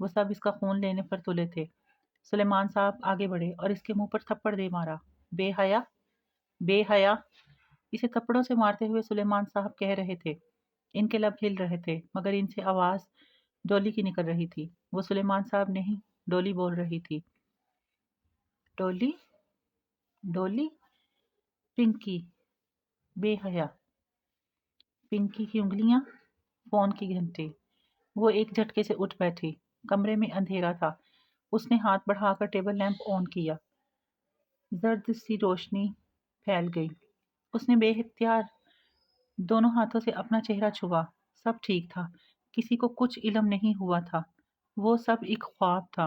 وہ سب اس کا خون لینے پر تلے تھے۔ سلیمان صاحب آگے بڑھے اور اس کے منہ پر تھپڑ دے مارا۔ بے حیا، بے حیا! اسے تھپڑوں سے مارتے ہوئے سلیمان صاحب کہہ رہے تھے۔ ان کے لب ہل رہے تھے مگر ان سے آواز ڈولی کی نکل رہی تھی۔ وہ سلیمان صاحب نہیں، ڈولی بول رہی تھی۔ ڈولی، ڈولی، پنکی، بے حیا! پنکی کی انگلیاں، فون کی گھنٹی۔ وہ ایک جھٹکے سے اٹھ بیٹھی۔ کمرے میں اندھیرا تھا۔ اس نے ہاتھ بڑھا کر ٹیبل لیمپ آن کیا۔ زرد سی روشنی پھیل گئی۔ اس نے بے اختیار دونوں ہاتھوں سے اپنا چہرہ چھوا۔ سب ٹھیک تھا۔ کسی کو کچھ علم نہیں ہوا تھا۔ وہ سب ایک خواب تھا۔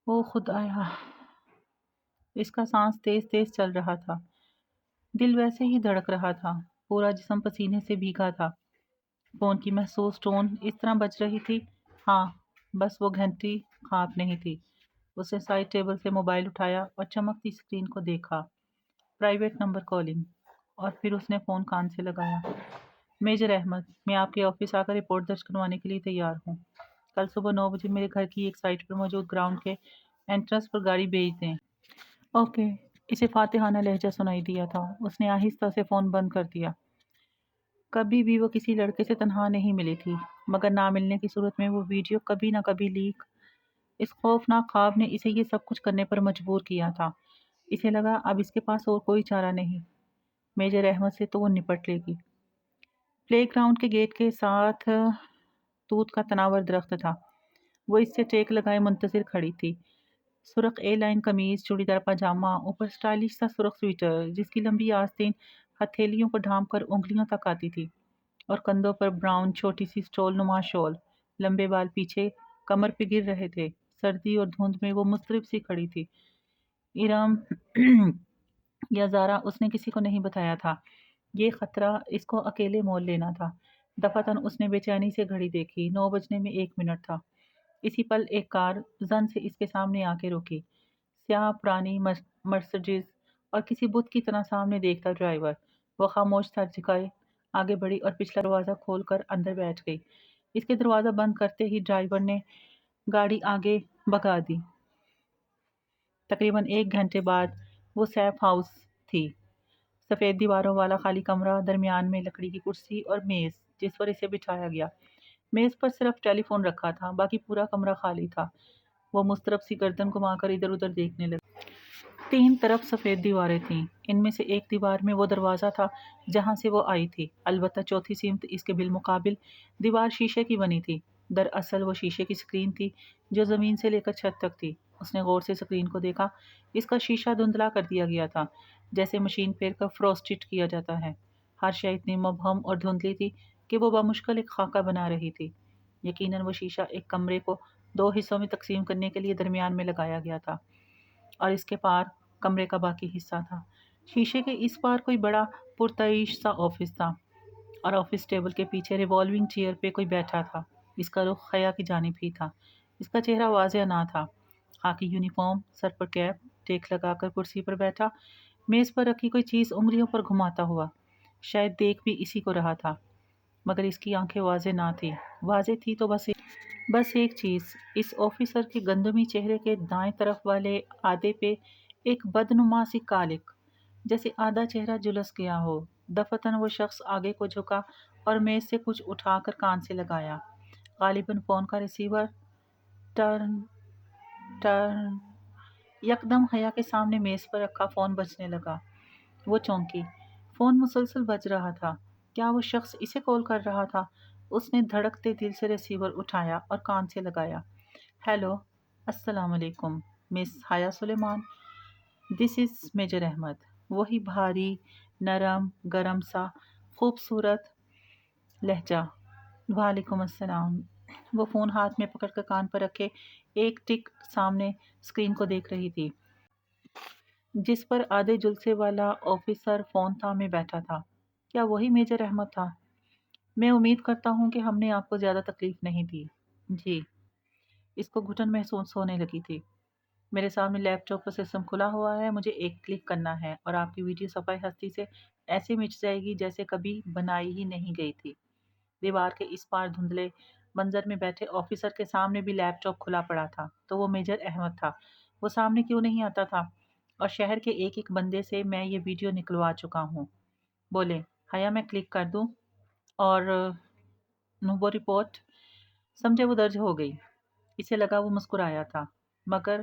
او خدایا! اس کا سانس تیز تیز چل رہا تھا۔ دل ویسے ہی دھڑک رہا تھا۔ پورا جسم پسینے سے بھیگا تھا۔ فون کی محسوس ٹون اس طرح بج رہی تھی۔ ہاں، بس وہ گھنٹی خواب نہیں تھی۔ اس نے سائڈ ٹیبل سے موبائل اٹھایا اور چمکتی اسکرین کو دیکھا۔ پرائیویٹ نمبر کالنگ، اور پھر اس نے فون کان سے لگایا۔ میجر احمد، میں آپ کے آفس آ کر رپورٹ درج کروانے کے لیے تیار ہوں۔ کل صبح 9 بجے میرے گھر کی ایک سائٹ پر موجود گراؤنڈ کے انٹرنس پر گاڑی بھیج دیں۔ اوکے۔ اسے فاتحانہ لہجہ سنائی دیا تھا۔ اس نے آہستہ سے فون بند کر دیا۔ کبھی بھی وہ کسی لڑکے سے تنہا نہیں ملی تھی، مگر نہ ملنے کی صورت میں وہ ویڈیو کبھی نہ کبھی لیک۔ اس خوفناک خواب نے اسے یہ سب کچھ کرنے پر مجبور کیا تھا۔ اسے لگا اب اس کے پاس اور کوئی چارہ نہیں۔ میجر احمد سے تو وہ نپٹ لے گی۔ پلے گراؤنڈ کے گیٹ کے ساتھ توت کا تناور درخت تھا۔ وہ اس سے ٹیک لگائے منتظر کھڑی تھی۔ سرخ اے لائن قمیض، چوڑی دار پاجامہ، اوپر سٹائلش سا سرخ سویٹر جس کی لمبی آستین ہتھیلیوں کو ڈھانپ کر انگلیوں تک آتی تھی، اور کندھوں پر براؤن چھوٹی سی سٹول نما شال۔ لمبے بال پیچھے کمر پہ گر رہے تھے۔ سردی اور دھند میں وہ مضطرب سی کھڑی تھی۔ ارم یا زارا اس نے کسی کو نہیں بتایا تھا۔ یہ خطرہ اس کو اکیلے مول لینا تھا۔ دفعتاً اس نے بے چینی سے گھڑی دیکھی۔ 9 بجنے میں 1 منٹ تھا۔ اسی پل ایک کار زن سے اس کے سامنے آ کے رکی۔ سیاہ پرانی مرسڈیز اور کسی بت کی طرح سامنے دیکھتا ڈرائیور۔ وہ خاموش سر جھکائے آگے بڑھی اور پچھلا دروازہ کھول کر اندر بیٹھ گئی۔ اس کے دروازہ بند کرتے ہی ڈرائیور نے گاڑی آگے بھگا دی۔ تقریباً 1 گھنٹے بعد وہ سیف ہاؤس تھی۔ سفید دیواروں والا خالی کمرہ، درمیان میں لکڑی کی کرسی اور میز جس پر اسے بٹھایا گیا۔ میز پر صرف ٹیلی فون رکھا تھا، باقی پورا کمرہ خالی تھا۔ وہ مضطرب سی گردن گھما کر ادھر ادھر دیکھنے لگا۔ 3 طرف سفید دیواریں تھیں۔ ان میں سے ایک دیوار میں وہ دروازہ تھا جہاں سے وہ آئی تھی، البتہ چوتھی سمت اس کے بالمقابل دیوار شیشے کی بنی تھی۔ دراصل وہ شیشے کی اسکرین تھی جو زمین سے لے کر چھت تک تھی۔ اس نے غور سے اسکرین کو دیکھا۔ اس کا شیشہ دھندلا کر دیا گیا تھا، جیسے مشین پھیر کر فروسٹڈ کیا جاتا ہے۔ ہر شے اتنی مبہم اور دھندلی تھی کہ وہ بمشکل ایک خاکہ بنا رہی تھی۔ یقیناً وہ شیشہ ایک کمرے کو 2 حصوں میں تقسیم کرنے کے لیے درمیان میں لگایا گیا تھا، اور اس کے پار کمرے کا باقی حصہ تھا۔ شیشے کے اس پار کوئی بڑا پرتعیش سا آفس تھا، اور آفس ٹیبل کے پیچھے ریوالونگ چیئر پہ کوئی بیٹھا تھا۔ اس کا رخ خیا کی جانب ہی تھا۔ اس کا چہرہ واضح نہ تھا۔ خاکی یونیفارم، سر پر کیپ، ٹیک لگا کر کرسی پر بیٹھا، میز پر رکھی کوئی چیز انگلیوں پر گھماتا ہوا۔ شاید دیکھ بھی اسی کو رہا تھا، مگر اس کی آنکھیں واضح نہ تھی۔ واضح تھی تو بس ایک چیز، اس آفیسر کے گندمی چہرے کے دائیں طرف والے آدھے پہ ایک بدنما سی کالک، جیسے آدھا چہرہ جھلس گیا ہو۔ دفعتاً وہ شخص آگے کو جھکا اور میز سے کچھ اٹھا کر کان سے لگایا۔ غالباً فون کا ریسیور۔ ٹرن ٹرن، یکدم حیا کے سامنے میز پر رکھا فون بجنے لگا۔ وہ چونکی۔ فون مسلسل بج رہا تھا۔ کیا وہ شخص اسے کال کر رہا تھا؟ اس نے دھڑکتے دل سے ریسیور اٹھایا اور کان سے لگایا۔ ہیلو، السلام علیکم، مس حیا سلیمان، دس از میجر احمد۔ وہی بھاری، نرم، گرم سا، خوبصورت لہجہ۔ وعلیکم السلام۔ وہ فون ہاتھ میں پکڑ کر کان پر رکھے ایک ٹک سامنے اسکرین کو دیکھ رہی تھی، جس پر آدھے جلسے والا آفیسر فون تھامے بیٹھا تھا۔ کیا وہی میجر احمد تھا؟ میں امید کرتا ہوں کہ ہم نے آپ کو زیادہ تکلیف نہیں دی۔ جی۔ اس کو گھٹن محسوس ہونے لگی تھی۔ میرے سامنے لیپ ٹاپ پر سسٹم کھلا ہوا ہے، مجھے ایک کلک کرنا ہے اور آپ کی ویڈیو صفائی ہستی سے ایسے مٹ جائے گی جیسے کبھی بنائی ہی نہیں گئی تھی۔ دیوار کے اس پار دھندلے منظر میں بیٹھے آفیسر کے سامنے بھی لیپ ٹاپ کھلا پڑا تھا تو وہ میجر احمد تھا، وہ سامنے کیوں نہیں آتا تھا؟ اور شہر کے ایک ایک بندے سے میں یہ ویڈیو نکلوا چکا ہوں۔ بولے حیا میں کلک کر دوں اور وہ رپورٹ سمجھے وہ درج ہو گئی۔ اسے لگا وہ مسکرایا تھا، مگر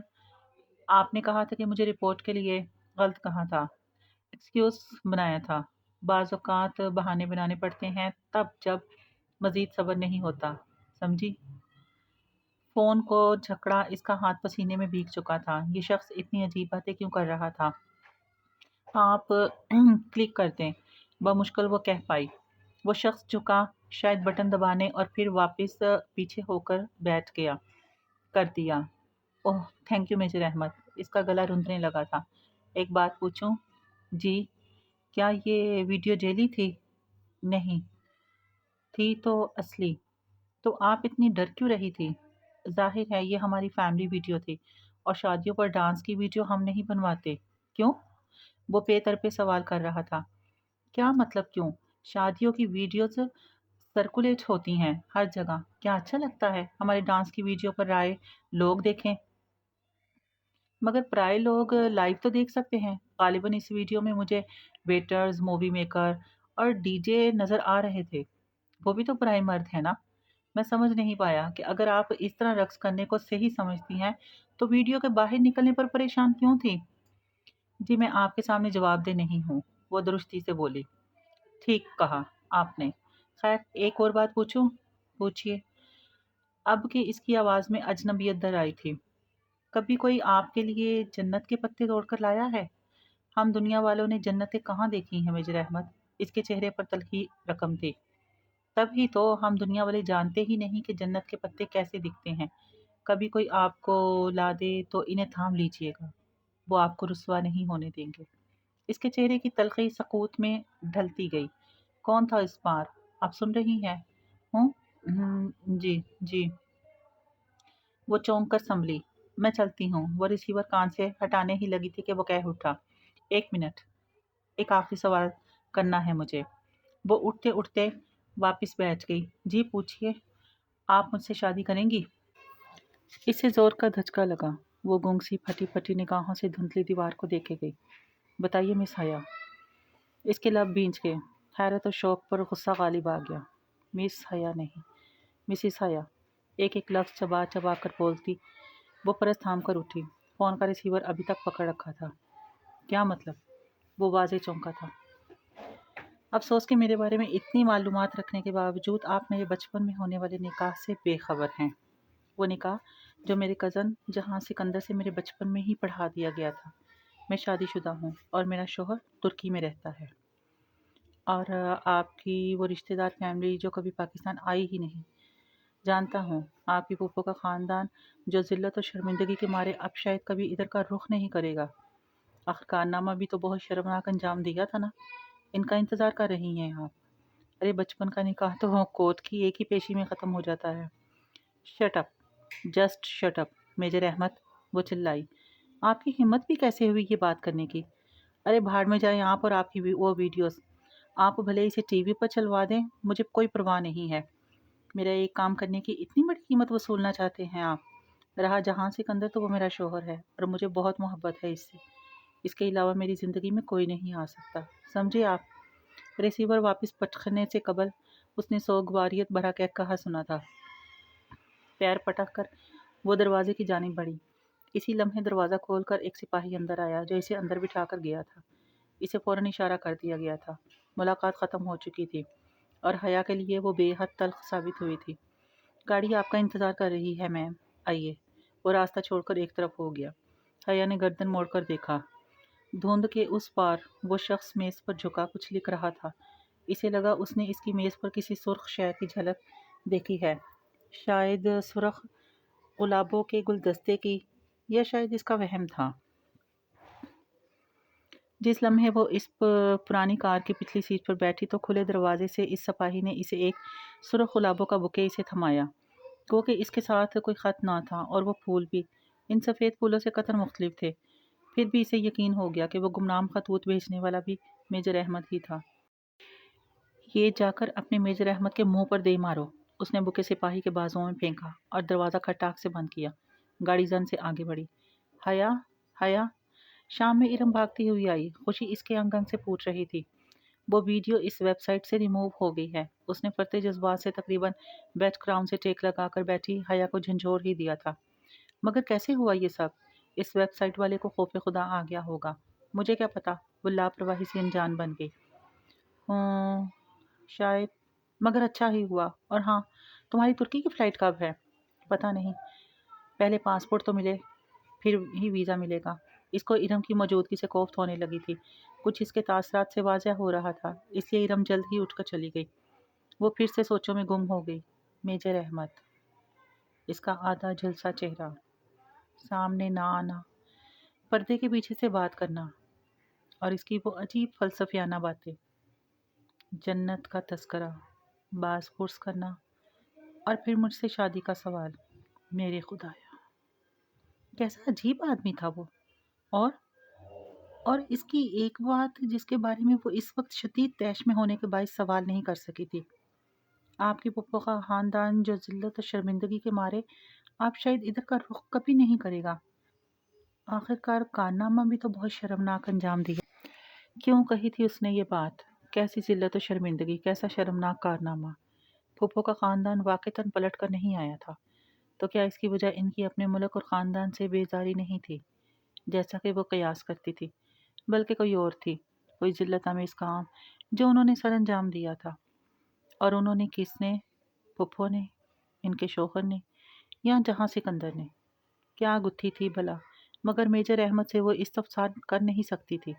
آپ نے کہا تھا کہ مجھے رپورٹ کے لیے غلط کہا تھا، ایکسکیوز بنایا تھا۔ بعض اوقات بہانے بنانے پڑتے ہیں تب جب مزید صبر نہیں ہوتا، سمجھی؟ فون کو جھکڑا، اس کا ہاتھ پسینے میں بھیگ چکا تھا۔ یہ شخص اتنی عجیب باتیں کیوں کر رہا تھا؟ آپ کلک کر دیں، بمشکل وہ کہہ پائی۔ وہ شخص جھکا، شاید بٹن دبانے، اور پھر واپس پیچھے ہو کر بیٹھ گیا۔ کر دیا۔ اوہ تھینک یو میجر احمد۔ اس کا گلا رندنے لگا تھا۔ ایک بات پوچھوں؟ جی۔ کیا یہ ویڈیو جعلی تھی؟ نہیں تھی تو اصلی۔ تو آپ اتنی ڈر کیوں رہی تھی؟ ظاہر ہے یہ ہماری فیملی ویڈیو تھی، اور شادیوں پر ڈانس کی ویڈیو ہم نہیں بنواتے۔ کیوں؟ وہ بے طرفے سوال کر رہا تھا۔ کیا مطلب کیوں؟ شادیوں کی ویڈیوز سرکولیٹ ہوتی ہیں ہر جگہ، کیا اچھا لگتا ہے ہمارے ڈانس کی ویڈیو پر رائے لوگ دیکھیں؟ مگر پرائے لوگ لائیو تو دیکھ سکتے ہیں۔ غالباً اس ویڈیو میں مجھے ویٹرز، مووی میکر اور ڈی جے نظر آ رہے تھے۔ وہ بھی تو پرائے مرد ہے نا؟ میں سمجھ نہیں پایا کہ اگر آپ اس طرح رقص کرنے کو صحیح سمجھتی ہیں تو ویڈیو کے باہر نکلنے پر پریشان کیوں تھی؟ جی میں آپ کے سامنے جواب دہ نہیں ہوں، وہ درستی سے بولی۔ ٹھیک کہا آپ نے۔ خیر ایک اور بات پوچھوں؟ پوچھیے۔ اب کہ اس کی آواز میں اجنبیت در آئی تھی۔ کبھی کوئی آپ کے لیے جنت کے پتے توڑ کر لایا ہے؟ ہم دنیا والوں نے جنتیں کہاں دیکھی ہیں میجر احمد؟ اس کے چہرے پر تلخی رقم تھی۔ تب ہی تو ہم دنیا والے جانتے ہی نہیں کہ جنت کے پتے کیسے دکھتے ہیں۔ کبھی کوئی آپ کو لا دے تو انہیں تھام لیجئے گا، وہ آپ کو رسوا نہیں ہونے دیں گے۔ اس کے چہرے کی تلخی سکوت میں ڈھلتی گئی۔ کون تھا اس بار؟ آپ سن رہی ہیں؟ ہوں؟ جی جی۔ وہ چونک کر سنبھلی۔ میں چلتی ہوں۔ وہ ریسیور کان سے ہٹانے ہی لگی تھی کہ وہ کہہ اٹھا، ایک منٹ، ایک آخری سوال کرنا ہے مجھے۔ وہ اٹھتے اٹھتے واپس بیٹھ گئی۔ جی پوچھیے۔ آپ مجھ سے شادی کریں گی؟ اسے زور کا دھچکا لگا۔ وہ گنگ سی پھٹی پھٹی نگاہوں سے دھندلی دیوار کو دیکھے گئی۔ بتائیے مس حیا۔ اس کے لب بھینچ گئے۔ حیرت اور شوق پر غصہ غالب آ گیا۔ مس حیا نہیں، مسز حیا، ایک ایک لفظ چبا چبا کر بولتی۔ وہ پرس تھام کر اٹھی۔ فون کا ریسیور ابھی تک پکڑ رکھا تھا۔ کیا مطلب؟ وہ واضح چونکا تھا۔ افسوس کہ میرے بارے میں اتنی معلومات رکھنے کے باوجود آپ میرے بچپن میں ہونے والے نکاح سے بے خبر ہیں۔ وہ نکاح جو میرے کزن جہاں سکندر سے میرے بچپن میں ہی پڑھا دیا گیا تھا۔ میں شادی شدہ ہوں اور میرا شوہر ترکی میں رہتا ہے۔ اور آپ کی وہ رشتہ دار فیملی جو کبھی پاکستان آئی ہی نہیں۔ جانتا ہوں آپ کی پھوپھو کا خاندان جو ذلت اور شرمندگی کے مارے اب شاید کبھی ادھر کا رخ نہیں کرے گا۔ آخر کارنامہ بھی تو بہت شرمناک انجام دیا تھا نا۔ ان کا انتظار کر رہی ہیں آپ۔ ارے بچپن کا نکاح تو کوٹ کی ایک ہی پیشی میں ختم ہو جاتا ہے۔ Shut up, just shut up major Ahmed, وہ چلائی۔ آپ کی ہمت بھی کیسے ہوئی یہ بات کرنے کی؟ ارے بھاڑ میں جائیں آپ اور آپ کی وہ ویڈیوز۔ آپ بھلے اسے ٹی وی پر چلوا دیں، مجھے کوئی پرواہ نہیں ہے۔ میرا ایک کام کرنے کی اتنی بڑی قیمت وصولنا چاہتے ہیں آپ؟ رہا جہاں سکندر تو وہ میرا شوہر ہے اور مجھے بہت محبت ہے اس سے۔ اس کے علاوہ میری زندگی میں کوئی نہیں آ سکتا، سمجھے آپ؟ ریسیور واپس پٹکنے سے قبل اس نے سوگواریت بھرا کہا سنا تھا۔ پیر پٹک کر وہ دروازے کی جانب بڑھی۔ اسی لمحے دروازہ کھول کر ایک سپاہی اندر آیا جو اسے اندر بٹھا کر گیا تھا۔ اسے فوراً اشارہ کر دیا گیا تھا۔ ملاقات ختم ہو چکی تھی اور حیا کے لیے وہ بے حد تلخ ثابت ہوئی تھی۔ گاڑی آپ کا انتظار کر رہی ہے میم، آئیے۔ وہ راستہ چھوڑ کر ایک طرف ہو گیا۔ حیا نے گردن موڑ کر دیکھا۔ دھند کے اس پار وہ شخص میز پر جھکا کچھ لکھ رہا تھا۔ اسے لگا اس نے اس کی میز پر کسی سرخ شے کی جھلک دیکھی ہے، شاید سرخ گلابوں کے گلدستے کی، یا شاید اس کا وہم تھا۔ جس لمحے وہ اس پرانی کار کی پچھلی سیٹ پر بیٹھی تو کھلے دروازے سے اس سپاہی نے اسے ایک سرخ گلابوں کا بوکے اسے تھمایا۔ گو کہ اس کے ساتھ کوئی خط نہ تھا اور وہ پھول بھی ان سفید پھولوں سے قطر مختلف تھے۔ پھر بھی اسے یقین ہو گیا کہ وہ گمنام خطوط بھیجنے والا بھی میجر احمد ہی تھا۔ یہ جا کر اپنے میجر احمد کے منہ پر دے مارو، اس نے بکے سپاہی کے بازوؤں میں پھینکا اور دروازہ کھٹاک سے بند کیا۔ گاڑی زن سے آگے بڑھی۔ حیا، حیا۔ شام میں ارم بھاگتی ہوئی آئی۔ خوشی اس کے آنگن سے پوچھ رہی تھی۔ وہ ویڈیو اس ویب سائٹ سے ریموو ہو گئی ہے۔ اس نے فرتے جذبات سے تقریباً بیک گراؤنڈ سے ٹیک لگا کر بیٹھی حیا کو جھنجھوڑ ہی دیا تھا۔ مگر کیسے ہوا یہ سب؟ اس ویب سائٹ والے کو خوف خدا آ گیا ہوگا۔ مجھے کیا پتا، وہ لاپرواہی سے انجان بن گئی۔ شاید، مگر اچھا ہی ہوا۔ اور ہاں، تمہاری ترکی کی فلائٹ کب ہے؟ پتہ نہیں، پہلے پاسپورٹ تو ملے پھر ہی ویزا ملے گا۔ اس کو ارم کی موجودگی سے کوفت ہونے لگی تھی۔ کچھ اس کے تاثرات سے واضح ہو رہا تھا، اس لیے ارم جلد ہی اٹھ کر چلی گئی۔ وہ پھر سے سوچوں میں گم ہو گئی۔ میجر احمد، اس کا آدھا جھلسا چہرہ، سامنے نہ آنا، پردے کے پیچھے سے بات کرنا، اور اس کی وہ عجیب فلسفیانہ باتیں، جنت کا تذکرہ، باز پرس کرنا، اور پھر مجھ سے شادی کا سوال۔ میرے خدایا، کیسا عجیب آدمی تھا وہ۔ اور اور اس کی ایک بات جس کے بارے میں وہ اس وقت شدید طیش میں ہونے کے باعث سوال نہیں کر سکی تھی، آپ کی پپو کا خاندان جو ذلت و شرمندگی کے مارے آپ شاید ادھر کا رخ کبھی نہیں کرے گا۔ آخرکار کارنامہ بھی تو بہت شرمناک انجام دیا۔ کیوں کہی تھی اس نے یہ بات؟ کیسی ذلت و شرمندگی، کیسا شرمناک کارنامہ؟ پھپھو کا خاندان واقعتاً پلٹ کر نہیں آیا تھا، تو کیا اس کی وجہ ان کی اپنے ملک اور خاندان سے بیزاری نہیں تھی جیسا کہ وہ قیاس کرتی تھی، بلکہ کوئی اور تھی، کوئی ذلت آمیز کام جو انہوں نے سر انجام دیا تھا؟ اور انہوں نے کس نے؟ پھپھو نے، ان کے شوہر نے، یا جہاں سکندر نے؟ کیا گتھی تھی بھلا؟ مگر میجر احمد سے وہ استفسار کر نہیں سکتی تھی،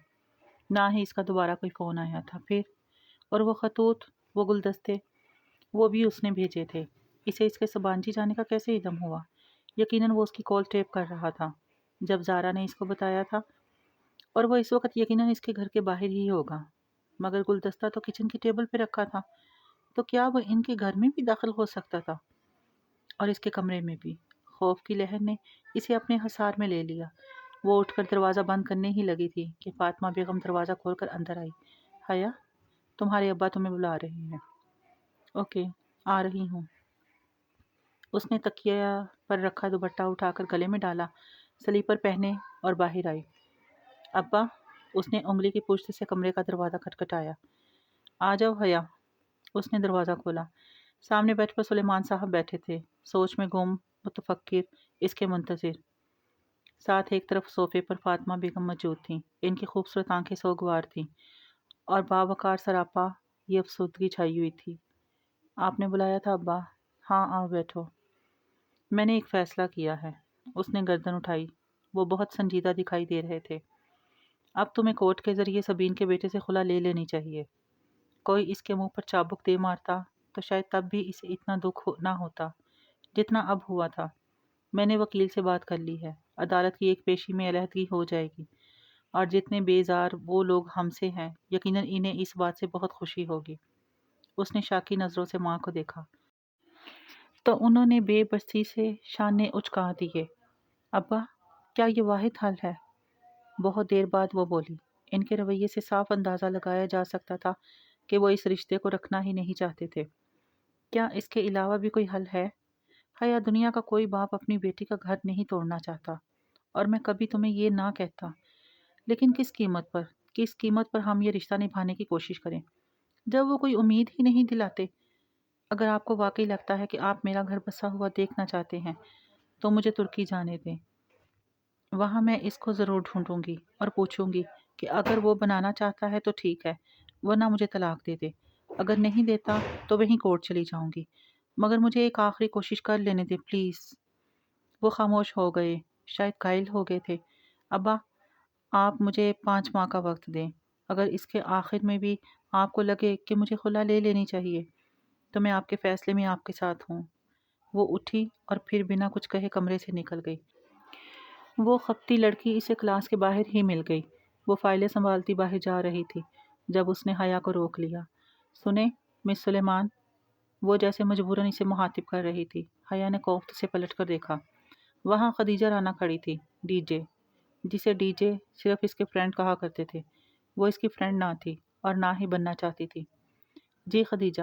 نہ ہی اس کا دوبارہ کوئی فون آیا تھا پھر۔ اور وہ خطوط، وہ گلدستے، وہ بھی اس نے بھیجے تھے۔ اسے اس کے سبانجی جانے کا کیسے علم ہوا؟ یقیناً وہ اس کی کال ٹیپ کر رہا تھا جب زارا نے اس کو بتایا تھا، اور وہ اس وقت یقیناً اس کے گھر کے باہر ہی ہوگا۔ مگر گلدستہ تو کچن کی ٹیبل پہ رکھا تھا، تو کیا وہ ان کے گھر میں بھی داخل ہو سکتا تھا؟ اور اس کے کمرے میں بھی؟ خوف کی لہر نے اسے اپنے حصار میں لے لیا۔ وہ اٹھ کر دروازہ بند کرنے ہی لگی تھی کہ فاطمہ بیگم دروازہ کھول کر اندر آئی۔ حیا، تمہارے ابا تمہیں بلا رہے ہیں۔ اوکے، آ رہی ہوں۔ اس نے تکیہ پر رکھا دوپٹہ اٹھا کر گلے میں ڈالا، سلیپر پہنے اور باہر آئی۔ ابا، اس نے انگلی کی پشت سے کمرے کا دروازہ کھٹکھٹایا۔ آ جاؤ حیا۔ اس نے دروازہ کھولا۔ سامنے بیٹھ پر سلیمان صاحب بیٹھے تھے، سوچ میں گم، متفکر، اس کے منتظر۔ ساتھ ایک طرف صوفے پر فاطمہ بیگم موجود تھیں، ان کی خوبصورت آنکھیں سوگوار تھیں اور باوقار سراپا یہ افسردگی چھائی ہوئی تھی۔ آپ نے بلایا تھا ابا؟ ہاں، آؤ بیٹھو۔ میں نے ایک فیصلہ کیا ہے۔ اس نے گردن اٹھائی، وہ بہت سنجیدہ دکھائی دے رہے تھے۔ اب تمہیں کورٹ کے ذریعے سبین کے بیٹے سے خلا لے لینی چاہیے۔ کوئی اس کے منہ پر چابک دے مارتا تو شاید تب بھی اسے اتنا دکھ نہ ہوتا جتنا اب ہوا تھا۔ میں نے وکیل سے بات کر لی ہے، عدالت کی ایک پیشی میں علیحدگی ہو جائے گی، اور جتنے بیزار وہ لوگ ہم سے ہیں یقیناً انہیں اس بات سے بہت خوشی ہوگی۔ اس نے شاکی نظروں سے ماں کو دیکھا تو انہوں نے بے بسی سے شانے اچکا دیے۔ ابا، کیا یہ واحد حل ہے؟ بہت دیر بعد وہ بولی۔ ان کے رویے سے صاف اندازہ لگایا جا سکتا تھا کہ وہ اس رشتے کو رکھنا ہی نہیں چاہتے تھے۔ کیا اس کے علاوہ بھی کوئی حل ہے؟ حیا، دنیا کا کوئی باپ اپنی بیٹی کا گھر نہیں توڑنا چاہتا، اور میں کبھی تمہیں یہ نہ کہتا، لیکن کس قیمت پر ہم یہ رشتہ نبھانے کی کوشش کریں جب وہ کوئی امید ہی نہیں دلاتے؟ اگر آپ کو واقعی لگتا ہے کہ آپ میرا گھر بسا ہوا دیکھنا چاہتے ہیں تو مجھے ترکی جانے دیں۔ وہاں میں اس کو ضرور ڈھونڈوں گی اور پوچھوں گی کہ اگر وہ بنانا چاہتا ہے تو ٹھیک ہے، ورنہ مجھے طلاق دے دے۔ اگر نہیں دیتا تو وہیں کورٹ چلی جاؤں گی، مگر مجھے ایک آخری کوشش کر لینے دے پلیز۔ وہ خاموش ہو گئے، شاید قائل ہو گئے تھے۔ ابا، آپ مجھے 5 ماہ کا وقت دیں۔ اگر اس کے آخر میں بھی آپ کو لگے کہ مجھے خلا لے لینی چاہیے تو میں آپ کے فیصلے میں آپ کے ساتھ ہوں۔ وہ اٹھی اور پھر بنا کچھ کہے کمرے سے نکل گئی۔ وہ خپتی لڑکی اسے کلاس کے باہر ہی مل گئی۔ وہ فائلیں سنبھالتی باہر جا رہی تھی جب اس نے حیا کو روک لیا۔ سنیں مس سلیمان، وہ جیسے مجبوراً اسے مخاطب کر رہی تھی۔ حیا نے کوفت سے پلٹ کر دیکھا۔ وہاں خدیجہ رانا کھڑی تھی، ڈی جے، جسے ڈی جے صرف اس کے فرینڈ کہا کرتے تھے۔ وہ اس کی فرینڈ نہ تھی اور نہ ہی بننا چاہتی تھی۔ جی خدیجہ،